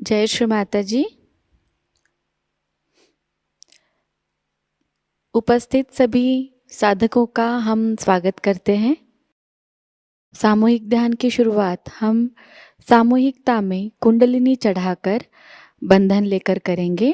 जय श्री माताजी। उपस्थित सभी साधकों का हम स्वागत करते हैं। सामूहिक ध्यान की शुरुआत हम सामूहिकता में कुंडलिनी चढ़ाकर बंधन लेकर करेंगे।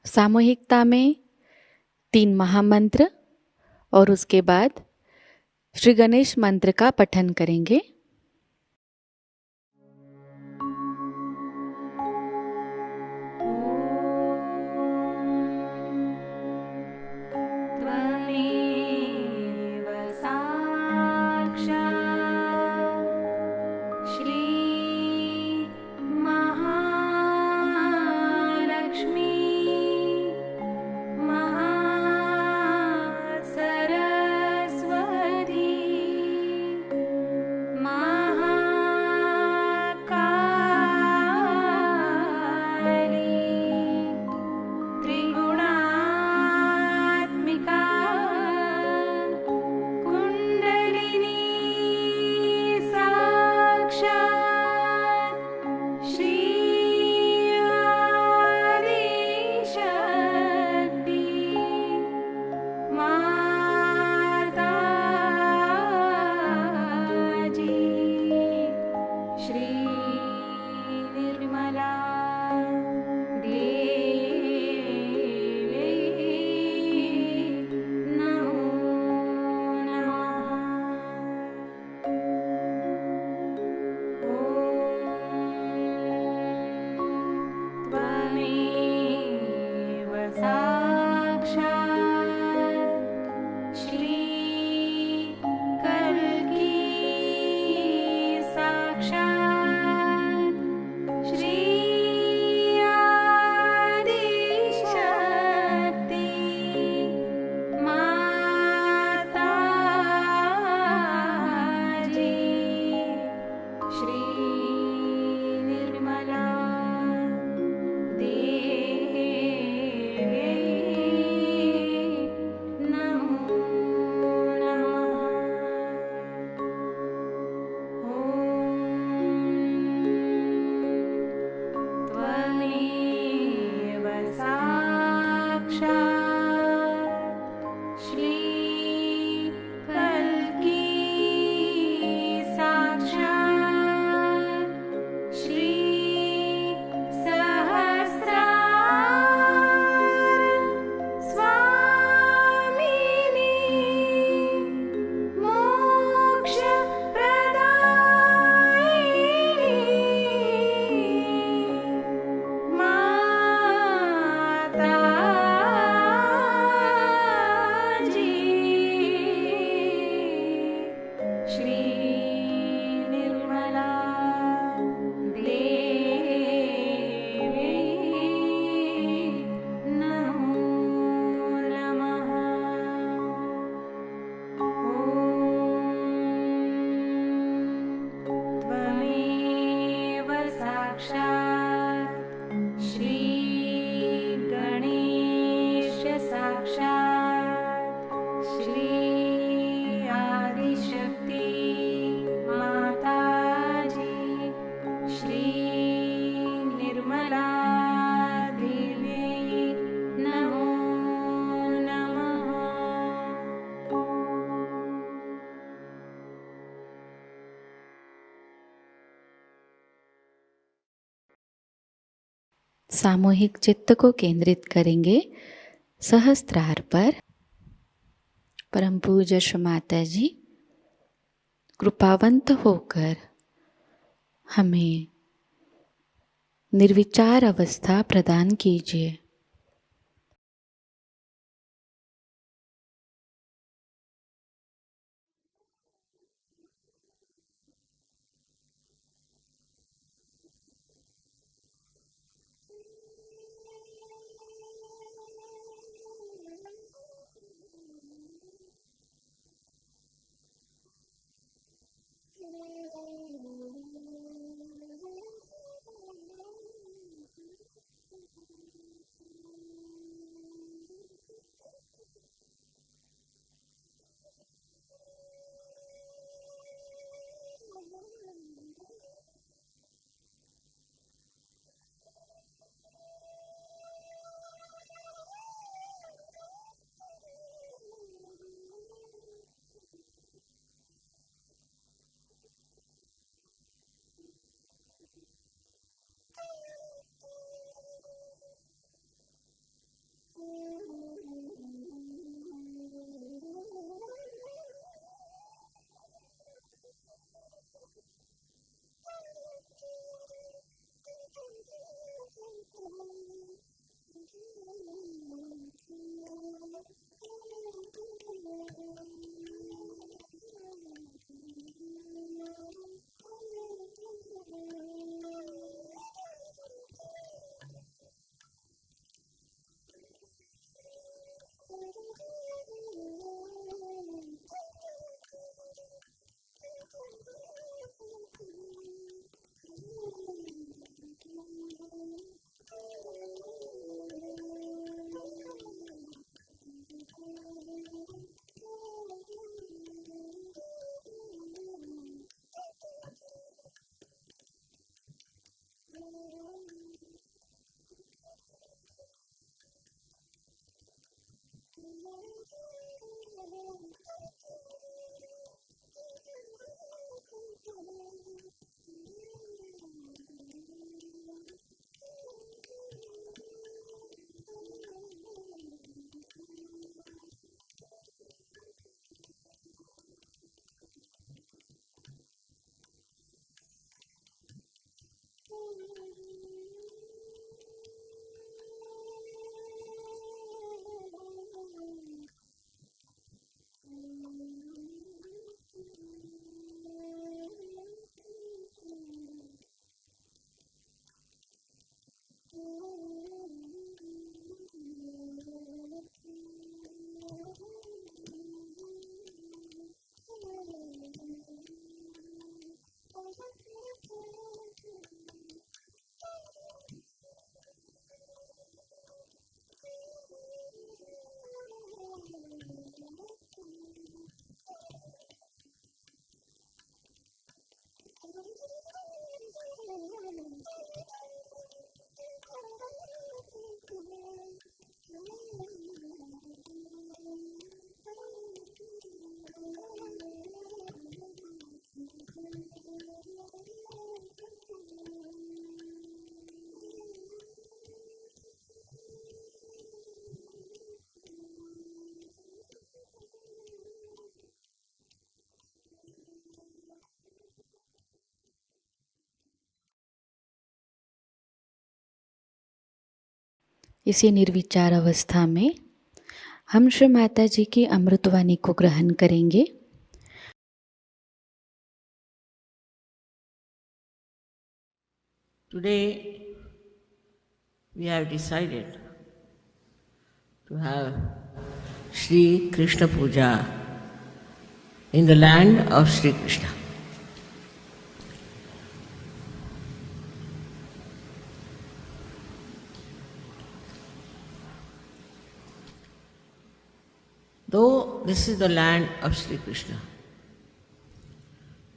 सामूहिकता में 3 महामंत्र और उसके बाद श्री गणेश मंत्र का पठन करेंगे। मा सामूहिक चित्त को केंद्रित करेंगे सहस्त्रार पर। परम पूज्य श्री माताजी कृपावंत होकर हमें निर्विचार अवस्था प्रदान कीजिए। इसी निर्विचार अवस्था में हम श्री माता जी की अमृतवाणी को ग्रहण करेंगे। Today we have decided to have Shri Krishna Puja in the land of Shri Krishna. Though this is the land of Shri Krishna,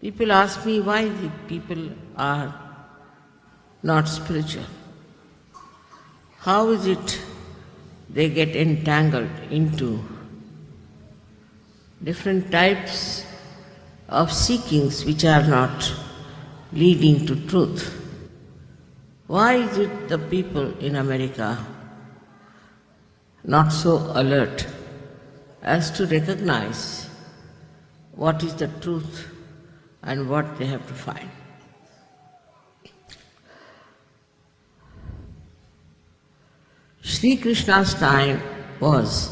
people ask me why the people are not spiritual. How is it they get entangled into different types of seekings which are not leading to truth? Why is it the people in America not so alert as to recognize what is the truth and what they have to find? Shri Krishna's time was,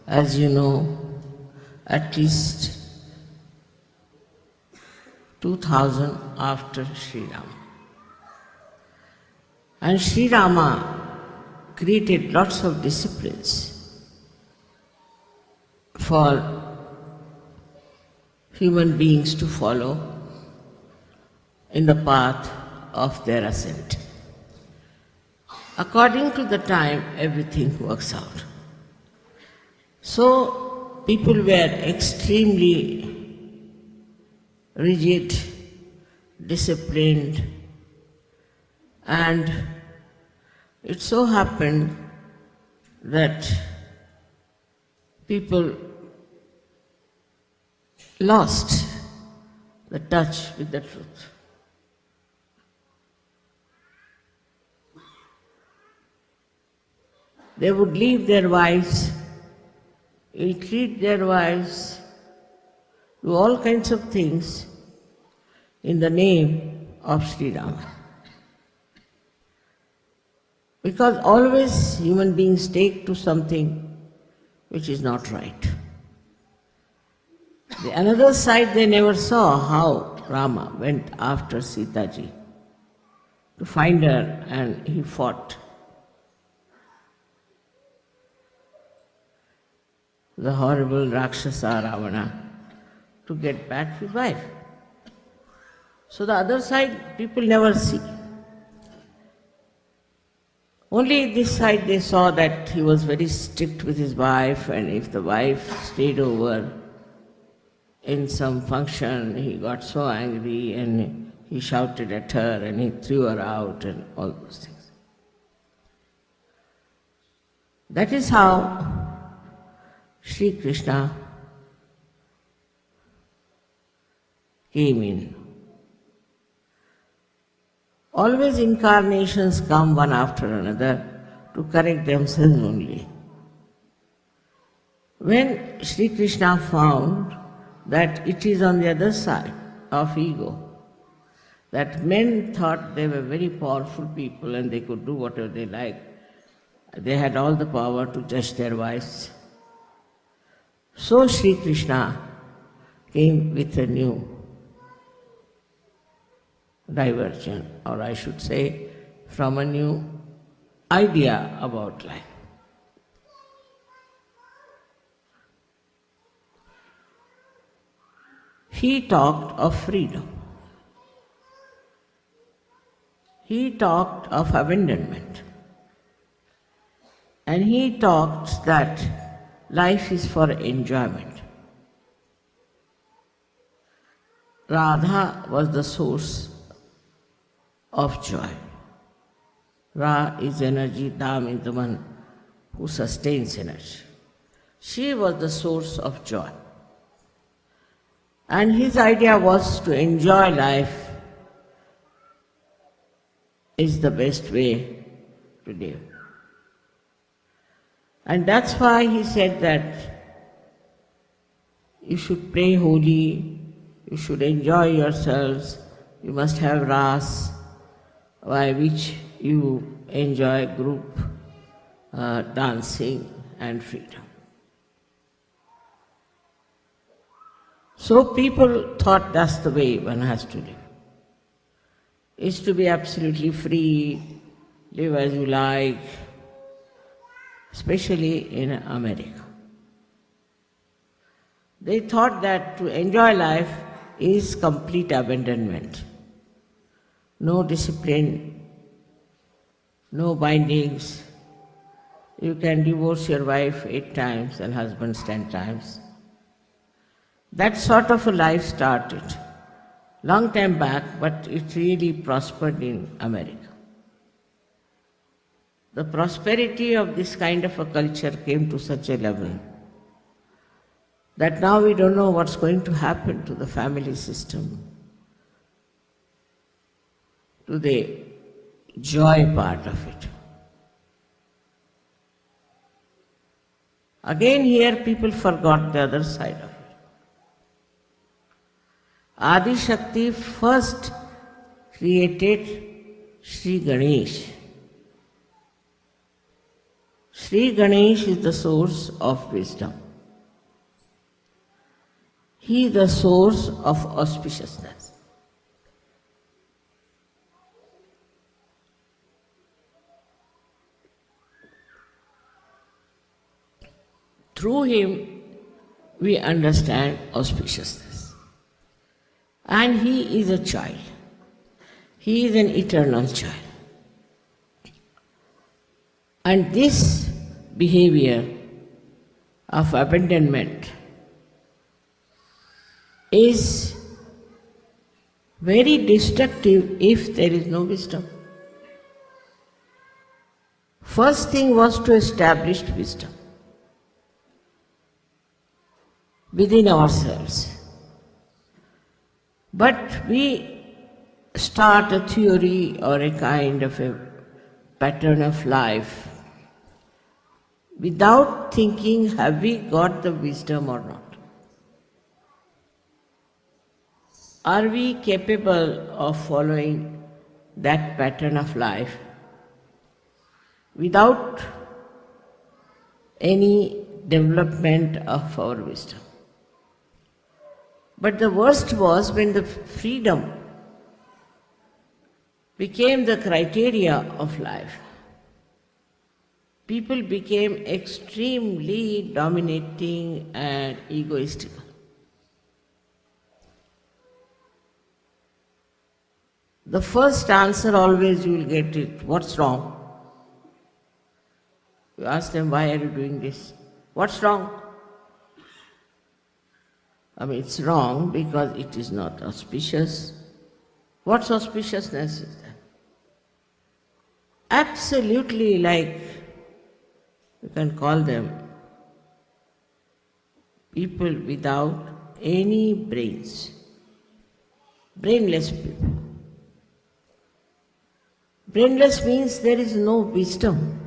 as you know, at least 2000 after Sri Rama. And Sri Rama created lots of disciplines for human beings to follow in the path of their ascent. According to the time, everything works out. So, people were extremely rigid, disciplined, and it so happened that people lost the touch with the truth. They would leave their wives, ill-treat their wives, do all kinds of things in the name of Sri Rama. Because always human beings take to something which is not right. The another side they never saw, how Rama went after Sitaji to find her, and he fought the horrible Rakshasa Ravana to get back his wife. So the other side people never see. Only this side they saw that he was very strict with his wife, and if the wife stayed over in some function, he got so angry and he shouted at her and he threw her out and all those things. That is how Shri Krishna came in. Always incarnations come one after another to correct themselves only. When Shri Krishna found that it is on the other side of ego, that men thought they were very powerful people and they could do whatever they liked, they had all the power to judge their wives. So Shri Krishna came with a new diversion, or I should say, from a new idea about life. He talked of freedom. He talked of abandonment. And he talked that life is for enjoyment. Radha was the source of joy. Ra is energy, Dham is the one who sustains energy. She was the source of joy. And his idea was to enjoy life is the best way to live. And that's why he said that you should pray holy, you should enjoy yourselves, you must have ras, by which you enjoy group dancing and freedom. So people thought that's the way one has to live. Is to be absolutely free, live as you like, especially in America. They thought that to enjoy life is complete abandonment. No discipline, no bindings. You can divorce your wife 8 times and husbands 10 times. That sort of a life started long time back, but it really prospered in America. The prosperity of this kind of a culture came to such a level that now we don't know what's going to happen to the family system. Do they joy part of it. Again here people forgot the other side of it. Adi Shakti first created Shri Ganesh. Shri Ganesh is the source of wisdom. He is the source of auspiciousness. Through him, we understand auspiciousness. And he is a child. He is an eternal child. And this behavior of abandonment is very destructive if there is no wisdom. First thing was to establish wisdom within ourselves. But we start a theory or a kind of a pattern of life without thinking, have we got the wisdom or not? Are we capable of following that pattern of life without any development of our wisdom? But the worst was when the freedom became the criteria of life. People became extremely dominating and egoistical. The first answer always you will get it, what's wrong? You ask them, why are you doing this? What's wrong? I mean, it's wrong because it is not auspicious. What's auspiciousness is that? Absolutely like, you can call them people without any brains. Brainless people. Brainless means there is no wisdom.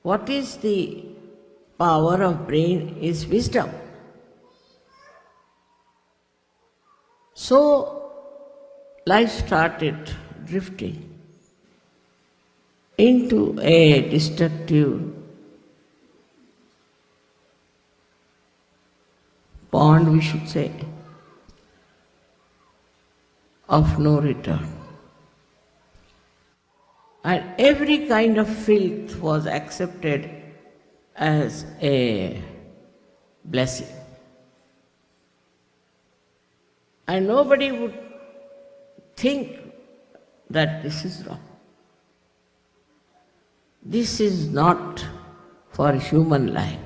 What is the power of brain is wisdom. So life started drifting into a destructive pond, we should say, of no return. And every kind of filth was accepted as a blessing. And nobody would think that this is wrong. This is not for human life.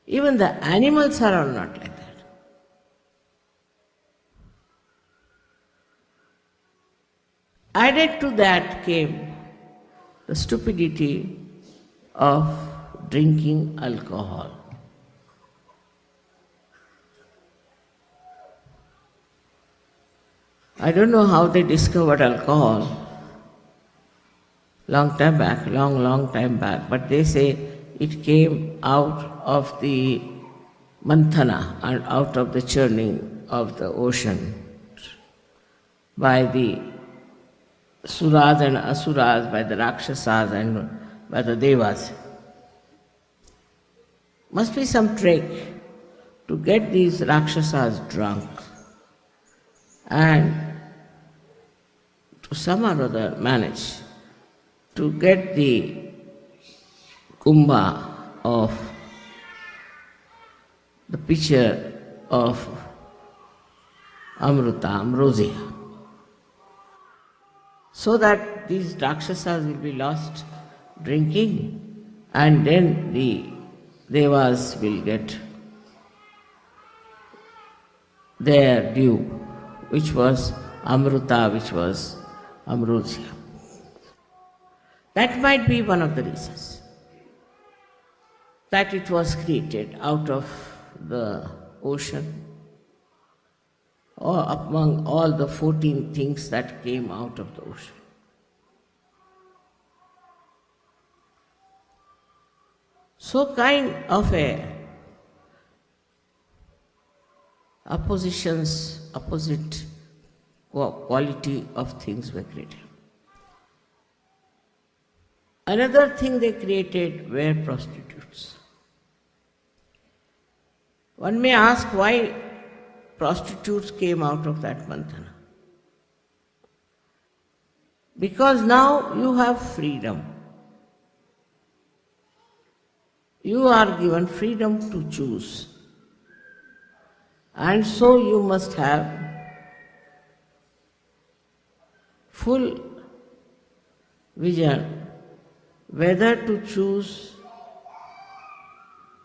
Even the animals are all not like that. Added to that came the stupidity of drinking alcohol. I don't know how they discovered alcohol long time back, but they say it came out of the manthana and out of the churning of the ocean by the suras and asuras, by the rakshasas and by the devas. Must be some trick to get these rakshasas drunk and to somehow or other manage to get the kumbha of the pitcher of amruta, ambrosia, so that these rakshasas will be lost drinking and then the devas will get their due, which was amruta, which was ambrosia. That might be one of the reasons that it was created out of the ocean, or among all the 14 things that came out of the ocean. So kind of a opposite quality of things were created. Another thing they created were prostitutes. One may ask why prostitutes came out of that manthana. Because now you have freedom. You are given freedom to choose. And so you must have full vision whether to choose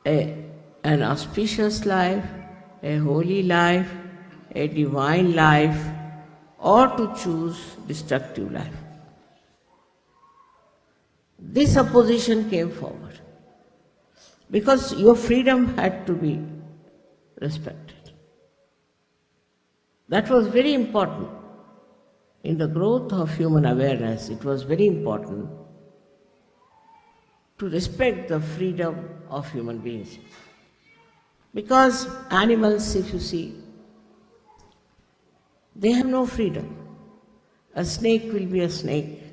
an auspicious life, a holy life, a divine life, or to choose destructive life. This opposition came forward because your freedom had to be respected. That was very important. In the growth of human awareness, it was very important to respect the freedom of human beings. Because animals, if you see, they have no freedom. A snake will be a snake,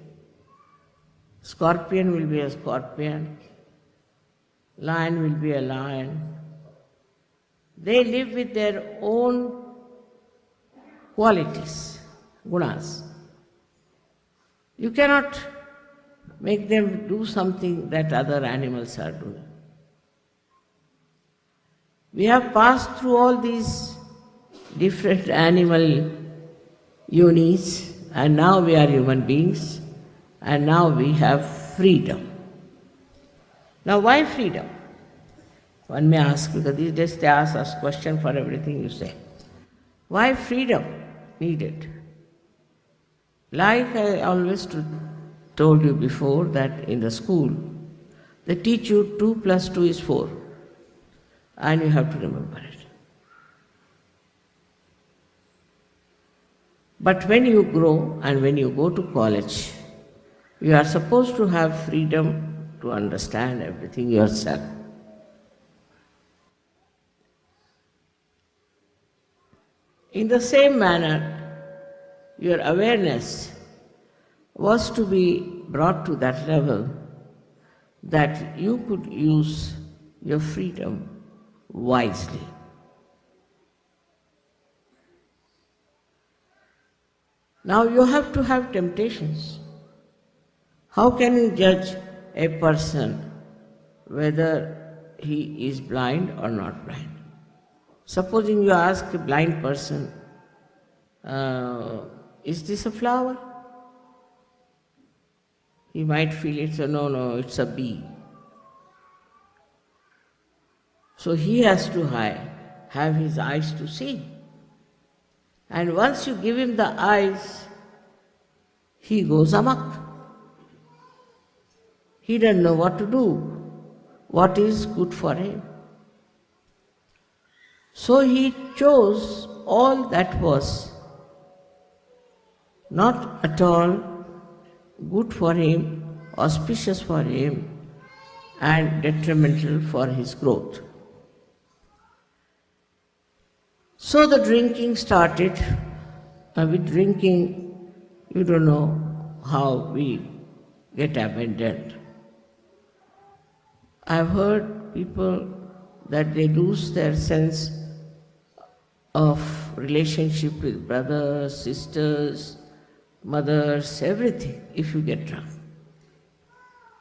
scorpion will be a scorpion, lion will be a lion. They live with their own qualities, gunas. You cannot make them do something that other animals are doing. We have passed through all these different animal units, and now we are human beings, and now we have freedom. Now why freedom? One may ask, because these days they ask us question for everything you say. Why freedom needed? Like I always told you before, that in the school, they teach you 2 plus 2 is 4, and you have to remember it. But when you grow and when you go to college, you are supposed to have freedom to understand everything yourself. In the same manner, your awareness was to be brought to that level that you could use your freedom wisely. Now you have to have temptations. How can you judge a person whether he is blind or not blind? Supposing you ask a blind person, is this a flower? He might feel no, it's a bee. So he has to have his eyes to see. And once you give him the eyes, he goes amok. He doesn't know what to do, what is good for him. So he chose all that was not at all good for him, auspicious for him, and detrimental for his growth. So the drinking started. With drinking, you don't know how we get abandoned. I've heard people that they lose their sense of relationship with brothers, sisters, mothers, everything, if you get drunk.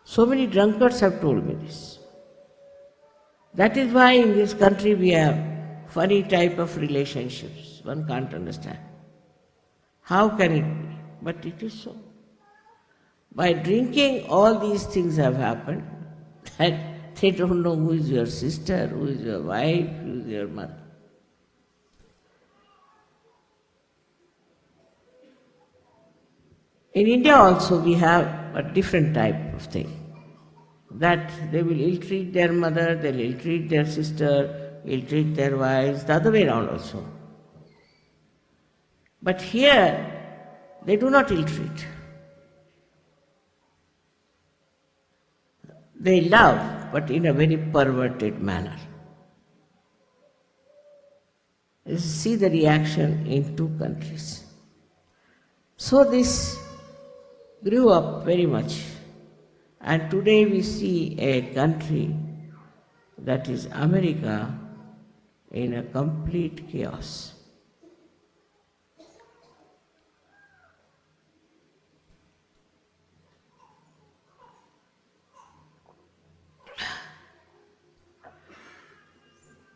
So many drunkards have told me this. That is why in this country we have funny type of relationships. One can't understand. How can it be? But it is so. By drinking, all these things have happened, that they don't know who is your sister, who is your wife, who is your mother. In India also we have a different type of thing, that they will ill-treat their mother, they will ill-treat their sister, ill-treat their wives, the other way around also. But here, they do not ill-treat. They love. but in a very perverted manner. You see the reaction in two countries. So this grew up very much. And today we see a country that is America in a complete chaos.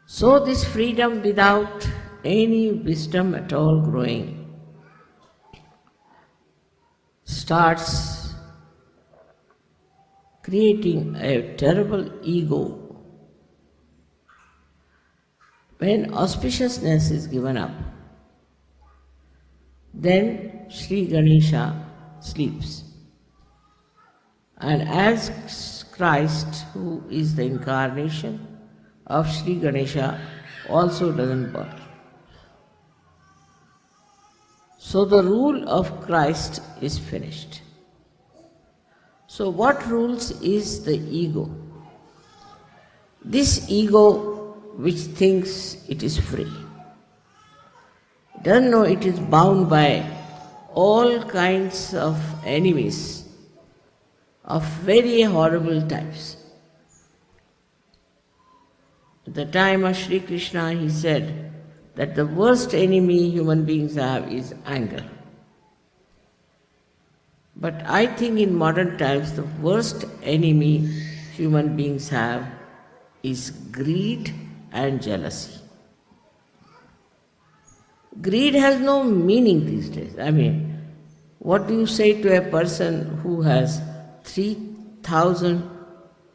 So this freedom without any wisdom at all growing starts creating a terrible ego. When auspiciousness is given up, then Shri Ganesha sleeps. And as Christ, who is the incarnation of Shri Ganesha, also doesn't burn. So the rule of Christ is finished. So what rules is the ego? This ego which thinks it is free, doesn't know it is bound by all kinds of enemies of very horrible types. At the time of Shri Krishna, he said that the worst enemy human beings have is anger. But I think in modern times the worst enemy human beings have is greed and jealousy. Greed has no meaning these days. I mean, what do you say to a person who has 3,000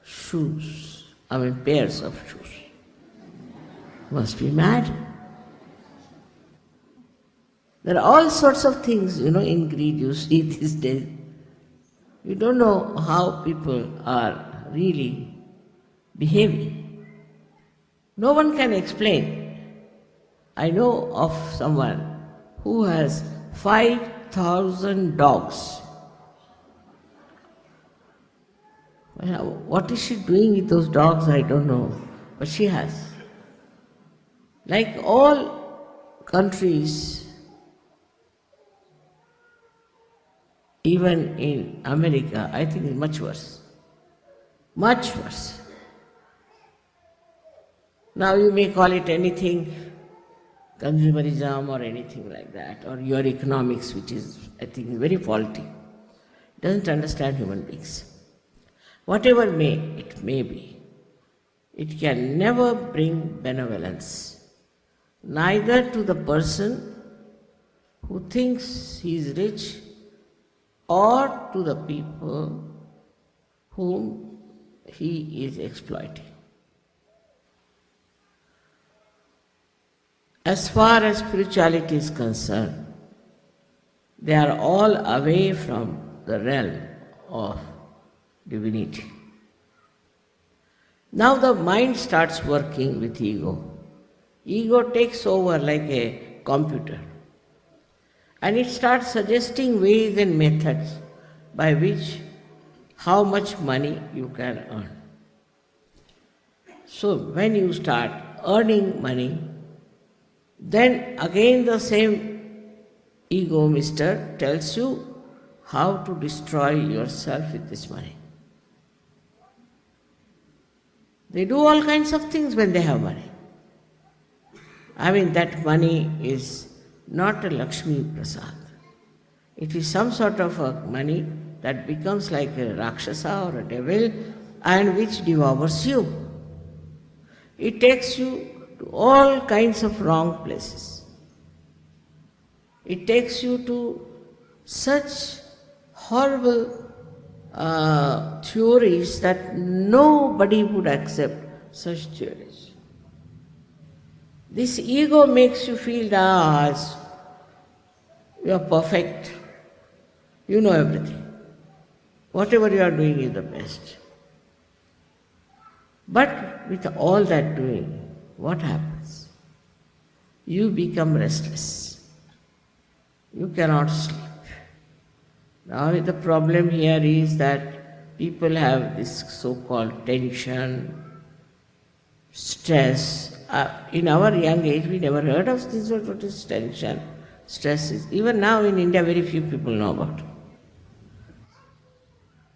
shoes? I mean, pairs of shoes. Must be mad. There are all sorts of things, in greed you see these days. You don't know how people are really behaving. No one can explain. I know of someone who has 5,000 dogs. What is she doing with those dogs? I don't know. But she has. Like all countries, even in America, I think it's much worse. Much worse. Now you may call it anything, consumerism or anything like that, or your economics, which is, I think, very faulty. Doesn't understand human beings. Whatever it may be, it can never bring benevolence, neither to the person who thinks he is rich or to the people whom he is exploiting. As far as spirituality is concerned, they are all away from the realm of divinity. Now the mind starts working with ego. Ego takes over like a computer, and it starts suggesting ways and methods by which how much money you can earn. So when you start earning money, then again the same ego mister tells you how to destroy yourself with this money. They do all kinds of things when they have money. I mean, that money is not a Lakshmi Prasad. It is some sort of a money that becomes like a Rakshasa or a devil and which devours you. It takes you to all kinds of wrong places. It takes you to such horrible theories that nobody would accept such theories. This ego makes you feel that you are perfect, you know everything. Whatever you are doing is the best. But with all that doing, what happens? You become restless. You cannot sleep. Now the problem here is that people have this so-called tension, stress. In our young age, we never heard of this. What is tension? Stress is. Even now in India, very few people know about it.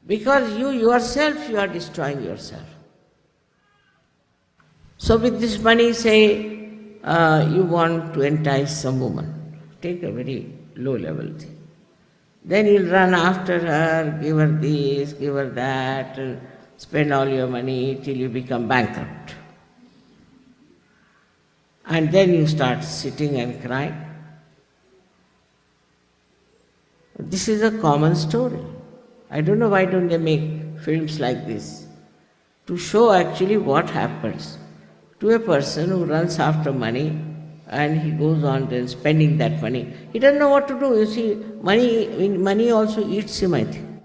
Because you yourself, you are destroying yourself. So with this money, say, you want to entice some woman. Take a very low-level thing. Then you'll run after her, give her this, give her that, and spend all your money till you become bankrupt. And then you start sitting and crying. This is a common story. I don't know why don't they make films like this, to show actually what happens to a person who runs after money and he goes on then spending that money. He doesn't know what to do. You see, money also eats him, I think.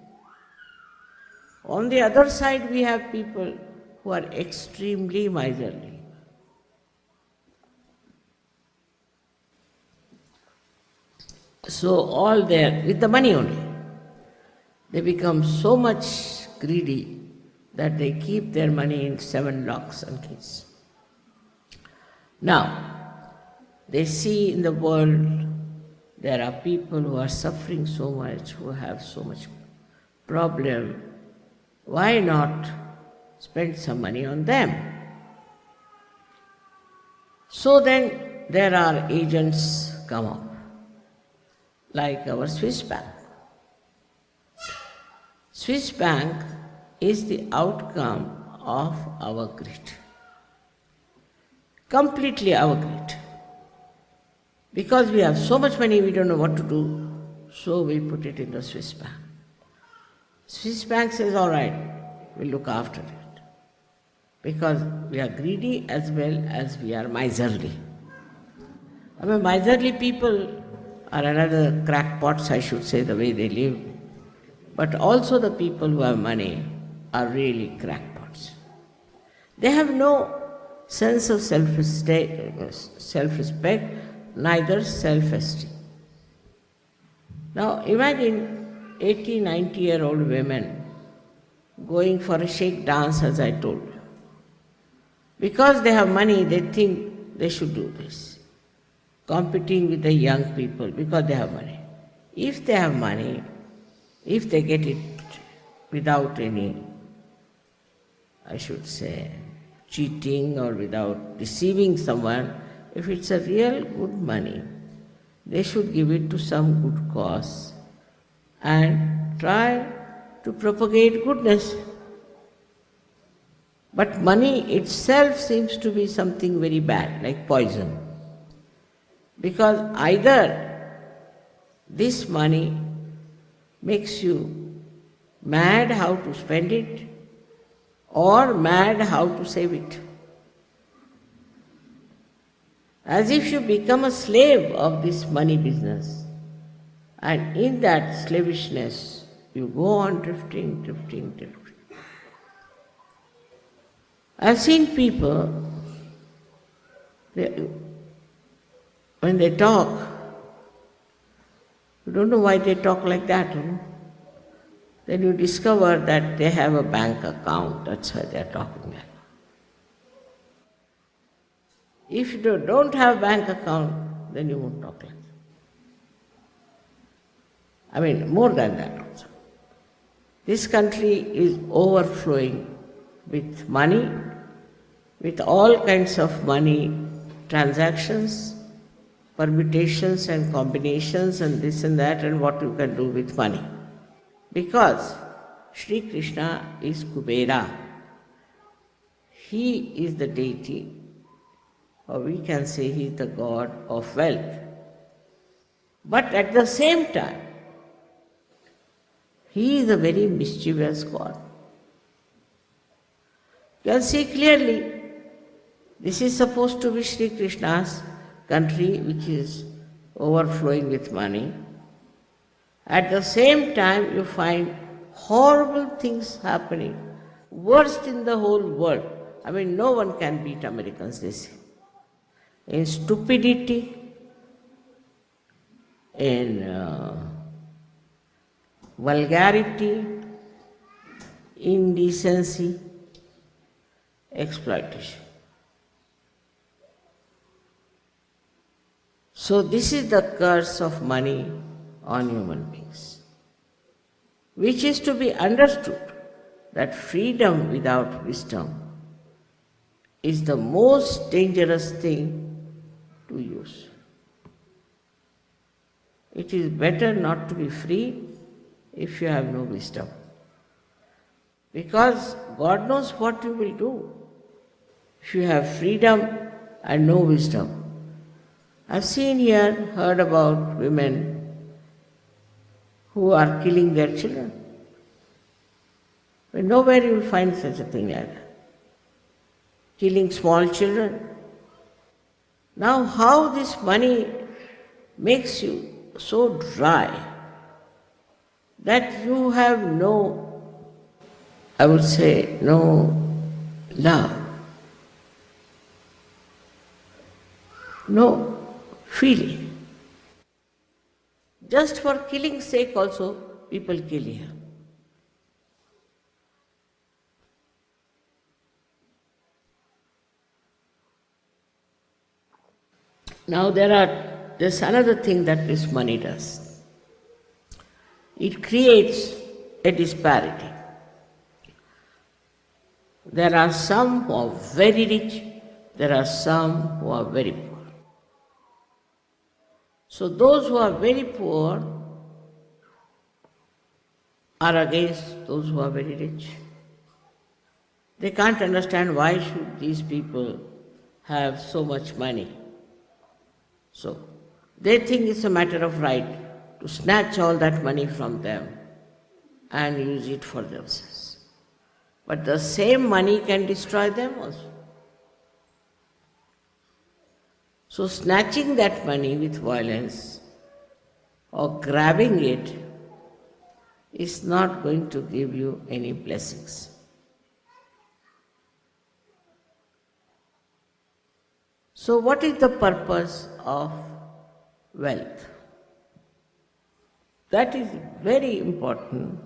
On the other side, we have people who are extremely miserly. So all there, with the money only, they become so much greedy that they keep their money in 7 locks and keys. Now, they see in the world there are people who are suffering so much, who have so much problem. Why not spend some money on them? So then there are agents come up, like our Swiss bank. Swiss bank is the outcome of our greed. Completely our greed. Because we have so much money, we don't know what to do, so we put it in the Swiss bank. Swiss bank says, all right, we'll look after it. Because we are greedy as well as we are miserly. I mean, miserly people are another crackpots, I should say, the way they live. But also the people who have money are really crackpots. They have no sense of self-respect, neither self-esteem. Now imagine 80, 90-year-old women going for a shake dance, as I told you. Because they have money, they think they should do this. Competing with the young people because they have money. If they have money, if they get it without any, I should say, cheating or without deceiving someone, if it's a real good money, they should give it to some good cause and try to propagate goodness. But money itself seems to be something very bad, like poison. Because either this money makes you mad how to spend it or mad how to save it. As if you become a slave of this money business, and in that slavishness you go on drifting. I've seen people, when they talk, you don't know why they talk like that, you know? Then you discover that they have a bank account, that's why they are talking like that. If you don't have bank account, then you won't talk like that. I mean, more than that also. This country is overflowing with money, with all kinds of money transactions, permutations and combinations and this and that and what you can do with money. Because Shri Krishna is Cabella. He is the deity, or we can say he is the god of wealth. But at the same time, he is a very mischievous god. You can see clearly, this is supposed to be Shri Krishna's country which is overflowing with money. At the same time, you find horrible things happening, worst in the whole world. I mean, no one can beat Americans, they say. In stupidity, in vulgarity, indecency, exploitation. So this is the curse of money on human beings, which is to be understood that freedom without wisdom is the most dangerous thing to use. It is better not to be free if you have no wisdom, because God knows what you will do if you have freedom and no wisdom. I've seen here, heard about women who are killing their children. But nowhere you will find such a thing like that. Killing small children. Now how this money makes you so dry that you have no, I would say, no love, no feeling. Just for killing's sake also, people kill here. Now there's another thing that this money does. It creates a disparity. There are some who are very rich, there are some who are very poor. So those who are very poor are against those who are very rich. They can't understand why should these people have so much money. So they think it's a matter of right to snatch all that money from them and use it for themselves. But the same money can destroy them also. So snatching that money with violence or grabbing it is not going to give you any blessings. So what is the purpose of wealth? That is very important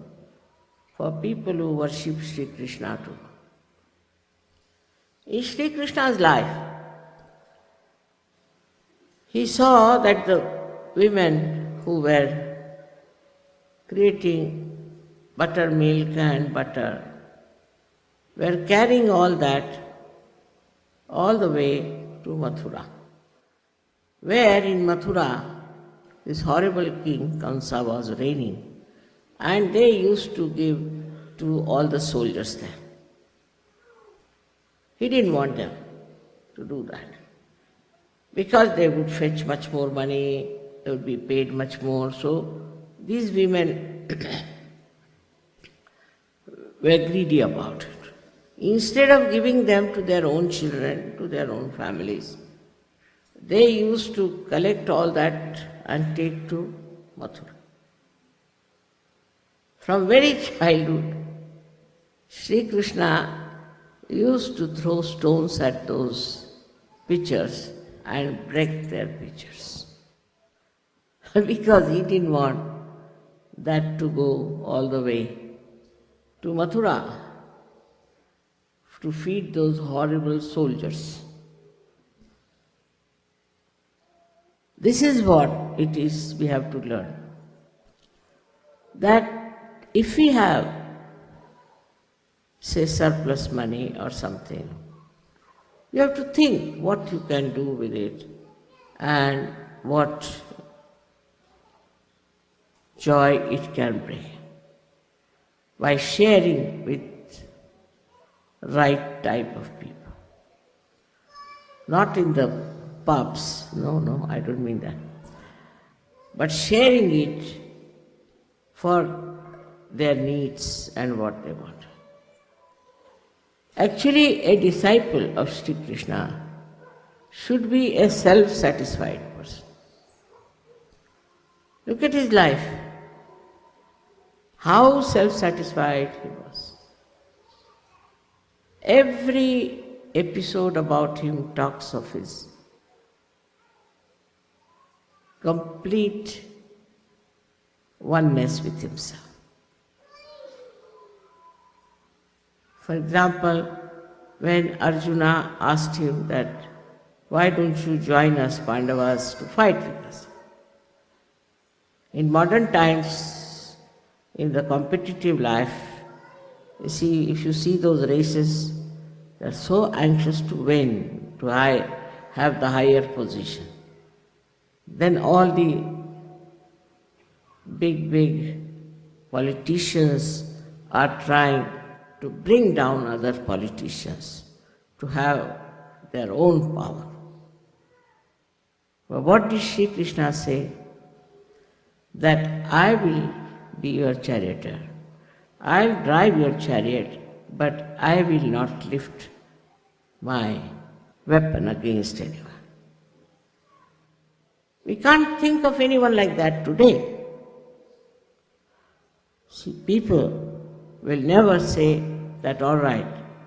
for people who worship Shri Krishna too. In Shri Krishna's life, he saw that the women who were creating buttermilk and butter were carrying all that all the way to Mathura, where in Mathura this horrible king Kamsa was reigning, and they used to give to all the soldiers there. He didn't want them to do that, because they would fetch much more money, they would be paid much more. So these women were greedy about it. Instead of giving them to their own children, to their own families, they used to collect all that and take to Mathura. From very childhood, Sri Krishna used to throw stones at those pitchers and break their pitchers because he didn't want that to go all the way to Mathura to feed those horrible soldiers. This is what it is we have to learn. That if we have, say, surplus money or something, you have to think what you can do with it and what joy it can bring by sharing with right type of people. Not in the pubs, no, I don't mean that. But sharing it for their needs and what they want. Actually, a disciple of Sri Krishna should be a self-satisfied person. Look at his life. How self-satisfied he was. Every episode about him talks of his complete oneness with himself. For example, when Arjuna asked him that, why don't you join us Pandavas to fight with us? In modern times, in the competitive life, if you see those races, they're so anxious to win, to have the higher position. Then all the big politicians are trying to bring down other politicians to have their own power. But what did Shri Krishna say? That I will be your charioteer. I'll drive your chariot, but I will not lift my weapon against anyone. We can't think of anyone like that today. See, people will never say that, all right,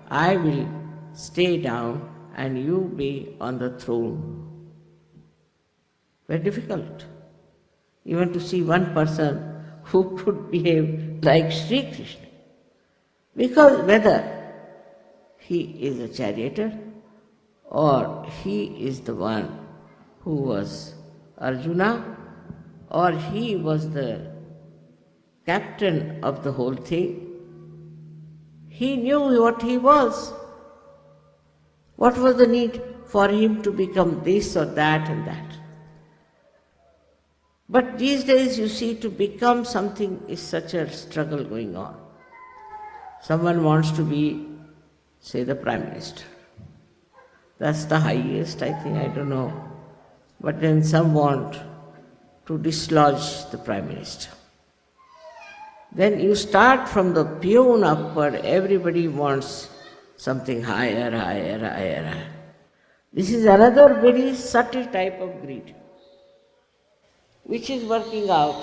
I will stay down and you be on the throne. Very difficult. Even to see one person who could behave like Shri Krishna. Because whether he is a charioteer or he is the one who was Arjuna or he was the captain of the whole thing, he knew what he was. What was the need for him to become this or that and that? But these days you see, to become something is such a struggle going on. Someone wants to be, say, the Prime Minister. That's the highest, I think, I don't know. But then some want to dislodge the Prime Minister. Then you start from the peon upward, everybody wants something higher. This is another very subtle type of greed, which is working out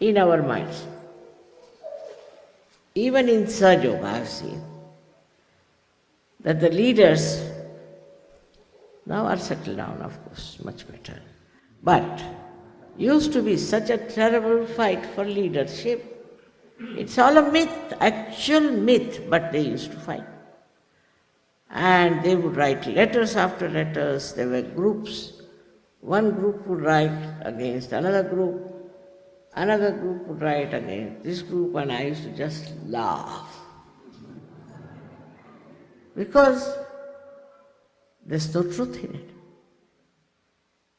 in our minds. Even in Sahajayoga, I have seen that the leaders now are settled down, of course, much better. But used to be such a terrible fight for leadership. It's all a myth, actual myth, but they used to fight. And they would write letters after letters, there were groups. One group would write against another group would write against this group, and I used to just laugh. Because there's no truth in it.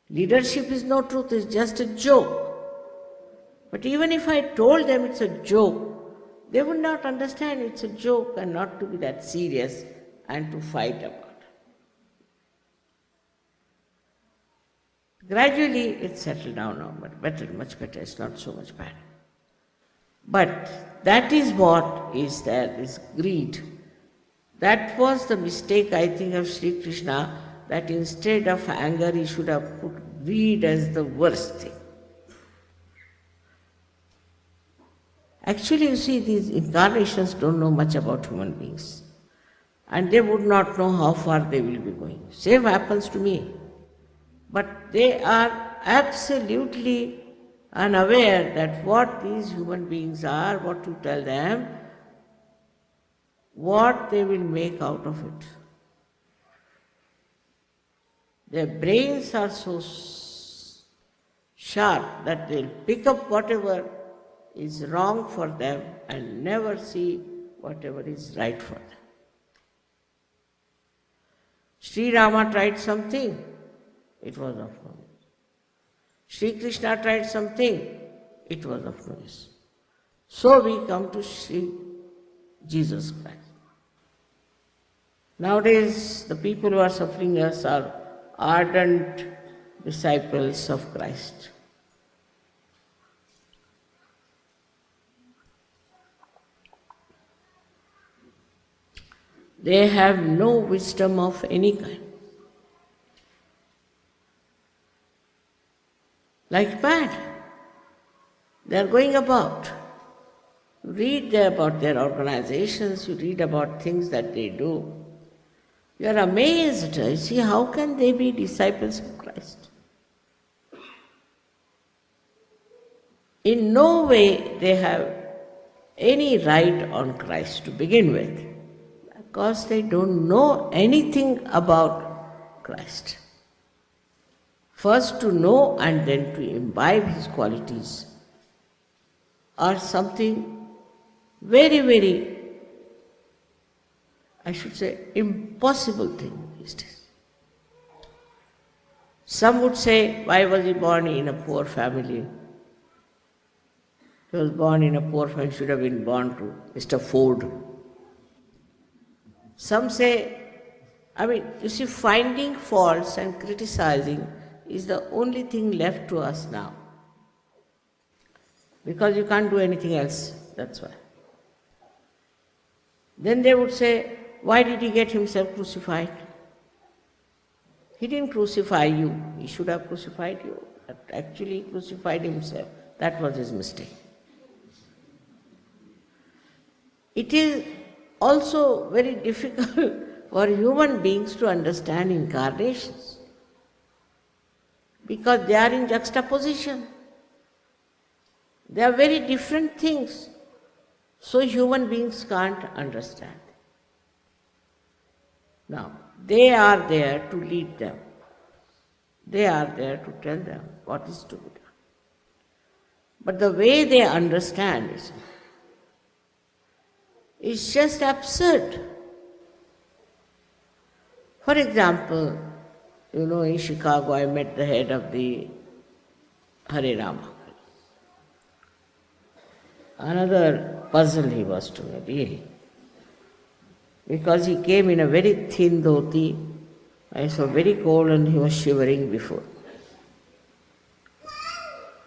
Leadership is no truth, it's just a joke. But even if I told them it's a joke, they would not understand it's a joke and not to be that serious and to fight about it. Gradually it settled down now, but better, much better, it's not so much bad. But that is what is there, this greed. That was the mistake, I think, of Sri Krishna, that instead of anger he should have put greed as the worst thing. Actually, you see, these incarnations don't know much about human beings. And they would not know how far they will be going. Same happens to me. But they are absolutely unaware that what these human beings are, what you tell them, what they will make out of it. Their brains are so sharp that they'll pick up whatever is wrong for them and never see whatever is right for them. Sri Rama tried something, it was of no use. Sri Krishna tried something, it was of no use. So we come to Sri Jesus Christ. Nowadays, the people who are suffering us are ardent disciples of Christ. They have no wisdom of any kind. Like mad. They are going about. You read about their organizations, you read about things that they do. You are amazed. You see, how can they be disciples of Christ? In no way they have any right on Christ to begin with, because they don't know anything about Christ. First to know and then to imbibe his qualities are something very, very, I should say, impossible thing these days. Some would say, why was he born in a poor family? He was born in a poor family, should have been born to Mr. Ford. Some say, you see, finding faults and criticizing is the only thing left to us now. Because you can't do anything else, that's why. Then they would say, why did he get himself crucified? He didn't crucify you, he should have crucified you. But actually, he crucified himself. That was his mistake. It is also very difficult for human beings to understand incarnations because they are in juxtaposition. They are very different things, so human beings can't understand. Now, they are there to lead them. They are there to tell them what is to be done. But the way they understand is just absurd. For example, in Chicago I met the head of the Hare Rama. Another puzzle he was to me, really. Because he came in a very thin dhoti, I saw very cold and he was shivering before.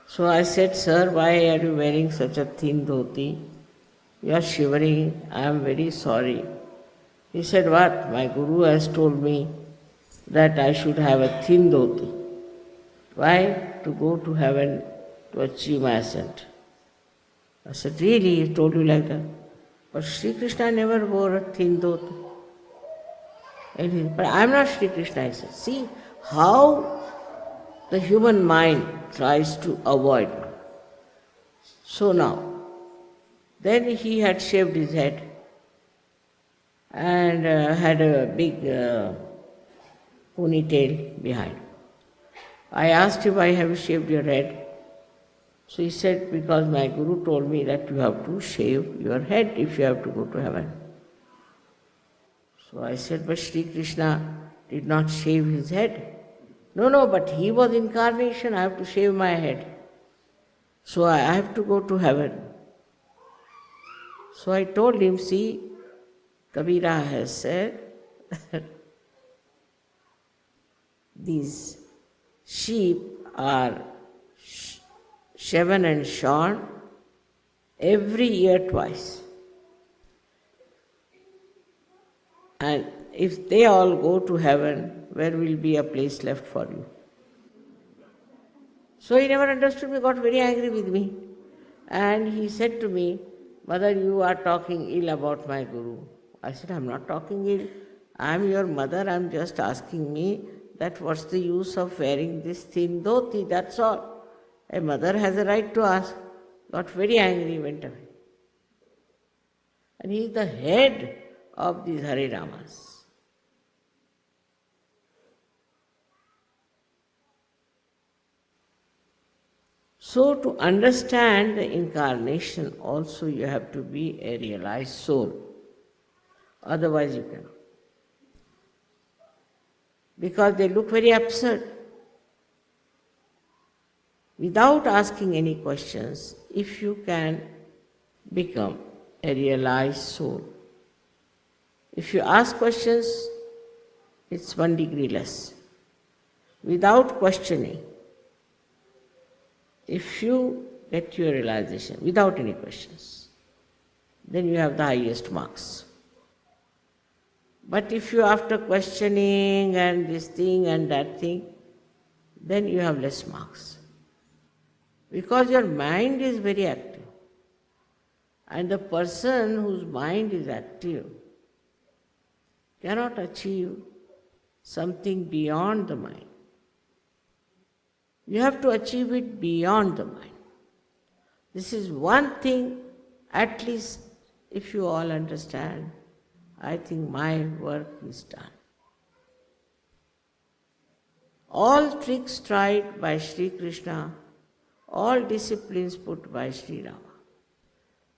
So I said, sir, why are you wearing such a thin dhoti? You are shivering, I am very sorry. He said, what? My Guru has told me that I should have a thin dhoti. Why? To go to heaven, to achieve my ascent. I said, really? He told you like that? But Shri Krishna never wore a thin dhoti. But I am not Shri Krishna, I said. See how the human mind tries to avoid. So now, then he had shaved his head and had a big ponytail behind. I asked him, why have you shaved your head? So he said, because my Guru told me that you have to shave your head if you have to go to heaven. So I said, but Shri Krishna did not shave his head. No, but he was incarnation, I have to shave my head. So I have to go to heaven. So I told him, see, Cabella has said these sheep are shaven and shorn every year twice. And if they all go to heaven, where will be a place left for you? So he never understood me, got very angry with me. And he said to me, Mother, you are talking ill about my Guru. I said, I'm not talking ill. I am your mother, I'm just asking me that what's the use of wearing this thin dhoti, that's all. A mother has a right to ask. Got very angry, went away. And he is the head of these Hare Ramas. So to understand the incarnation also you have to be a realized soul. Otherwise you cannot. Because they look very absurd. Without asking any questions, if you can become a realized soul. If you ask questions, it's 1 degree less. Without questioning, if you get your realization without any questions, then you have the highest marks. But if you after questioning and this thing and that thing, then you have less marks. Because your mind is very active. And the person whose mind is active cannot achieve something beyond the mind. You have to achieve it beyond the mind. This is one thing At least if you all understand, I think my work is done. All tricks tried by Shri Krishna, all disciplines put by Sri Rama,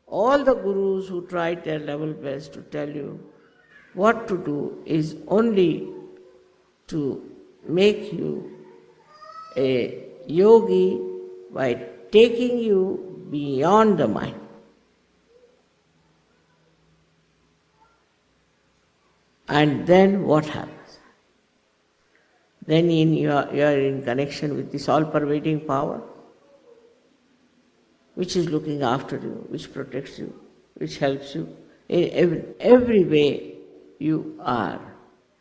all the gurus who tried their level best to tell you what to do is only to make you a yogi by taking you beyond the mind. And then what happens? Then you are in connection with this all-pervading power, which is looking after you, which protects you, which helps you. In every way, you are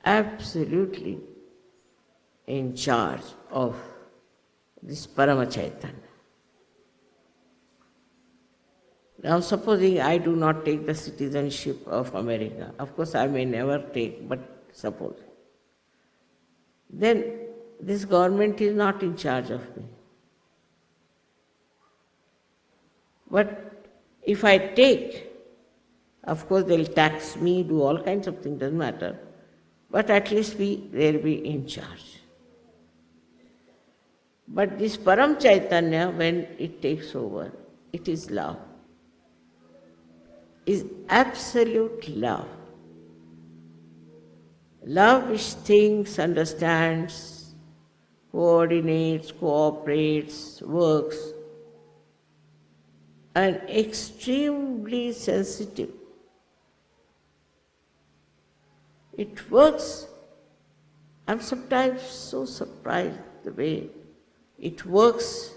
absolutely in charge of this Parama Chaitanya. Now, supposing I do not take the citizenship of America, of course I may never take, but suppose, then this government is not in charge of me. But if I take, of course they'll tax me, do all kinds of things, doesn't matter, but at least they'll be in charge. But this Param Chaitanya, when it takes over, it is love, is absolute love. Love which thinks, understands, coordinates, cooperates, works, and extremely sensitive. It works. I'm sometimes so surprised the way it works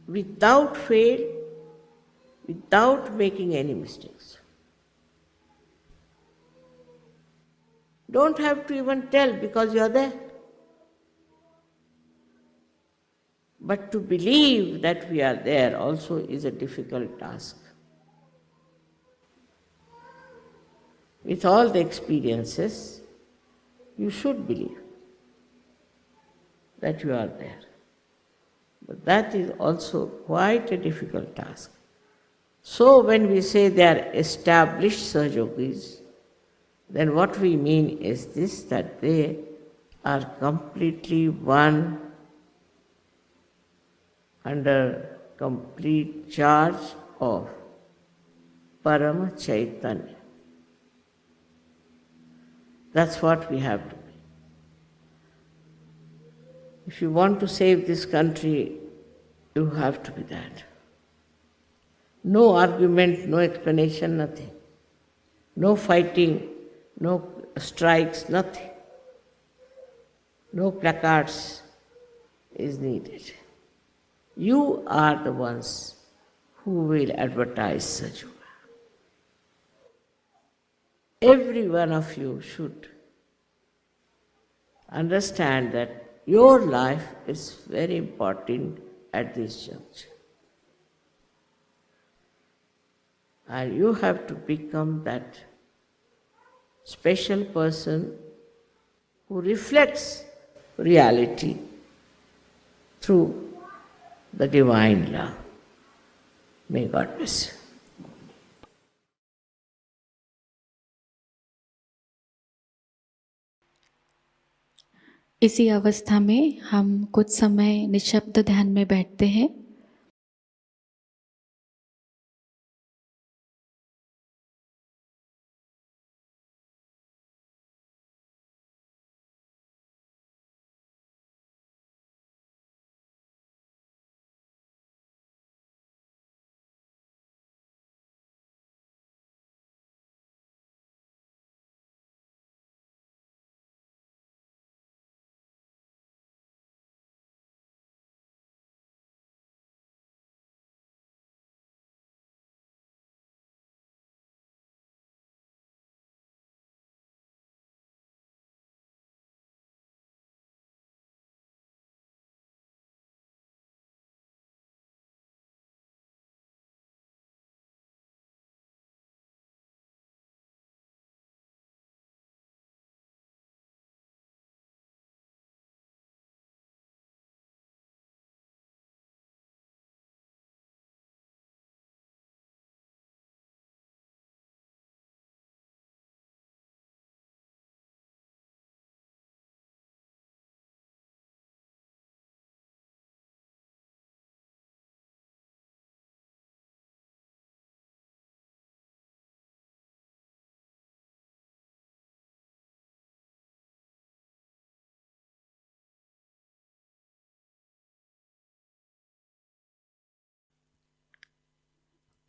without fail, without making any mistakes. Don't have to even tell because you are there. But to believe that we are there also is a difficult task. With all the experiences, you should believe that you are there. But that is also quite a difficult task. So when we say they are established Sahajogis, then what we mean is this, that they are completely one under complete charge of Parama Chaitanya. That's what we have to be. If you want to save this country, you have to be that. No argument, no explanation, nothing. No fighting, no strikes, nothing. No placards is needed. You are the ones who will advertise Sahajayoga. Every one of you should understand that your life is very important at this juncture. And you have to become that special person who reflects reality through the divine love. May God bless you. इसी अवस्था में हम कुछ समय निशब्द ध्यान में बैठते हैं।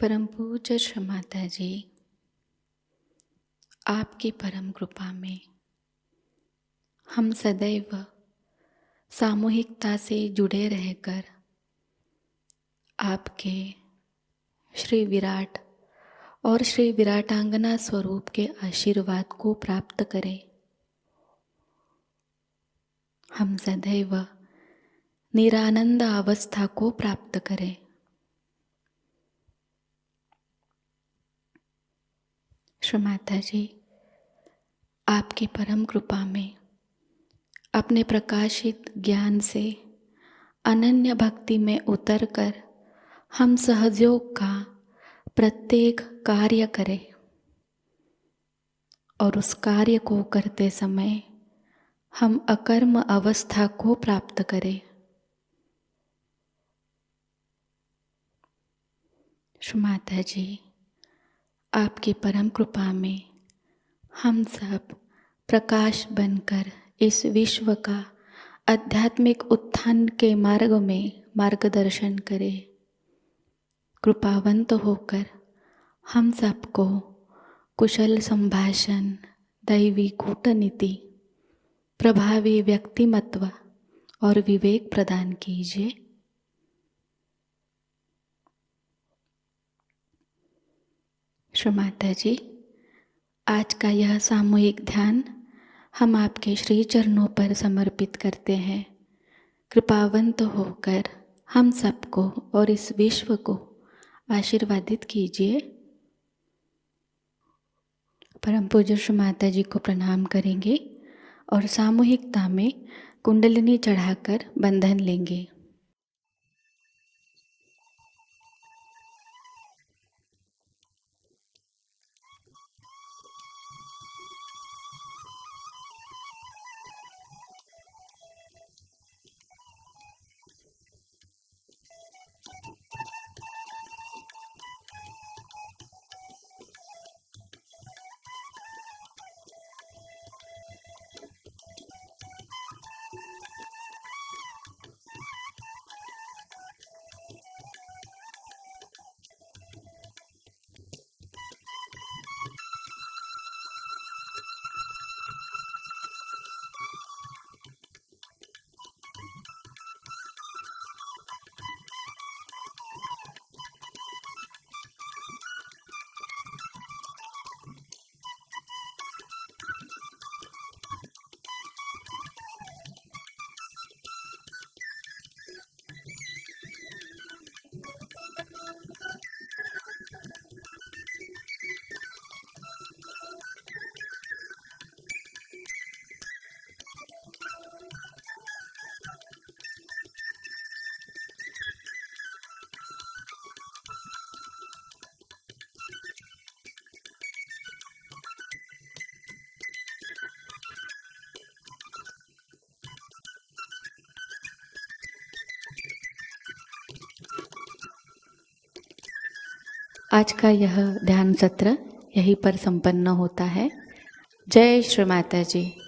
परम पूज्य श्री माताजी, आपकी परम कृपा में हम सदैव सामूहिकता से जुड़े रहकर आपके श्री विराट और श्री विराटांगना स्वरूप के आशीर्वाद को प्राप्त करें। हम सदैव निरानंद अवस्था को प्राप्त करें। श्री माताजी, आपकी परम कृपा में अपने प्रकाशित ज्ञान से अनन्य भक्ति में उतरकर हम सहयोग का प्रत्येक कार्य करें और उस कार्य को करते समय हम अकर्म अवस्था को प्राप्त करें। श्री माताजी, आपकी परम कृपा में हम सब प्रकाश बनकर इस विश्व का आध्यात्मिक उत्थान के मार्ग में मार्गदर्शन करें। कृपावंत होकर हम सबको कुशल संभाषण, दैवी कूटनीति, प्रभावी व्यक्तिमत्व और विवेक प्रदान कीजिए। श्री माताजी, आज का यह सामूहिक ध्यान हम आपके श्री चरणों पर समर्पित करते हैं। कृपावंत होकर हम सबको और इस विश्व को आशीर्वादित कीजिए। परम पूज्य श्री माताजी को प्रणाम करेंगे और सामूहिकता में कुंडलिनी चढ़ाकर बंधन लेंगे। आज का यह ध्यान सत्र यहीं पर संपन्न होता है। जय श्री माताजी।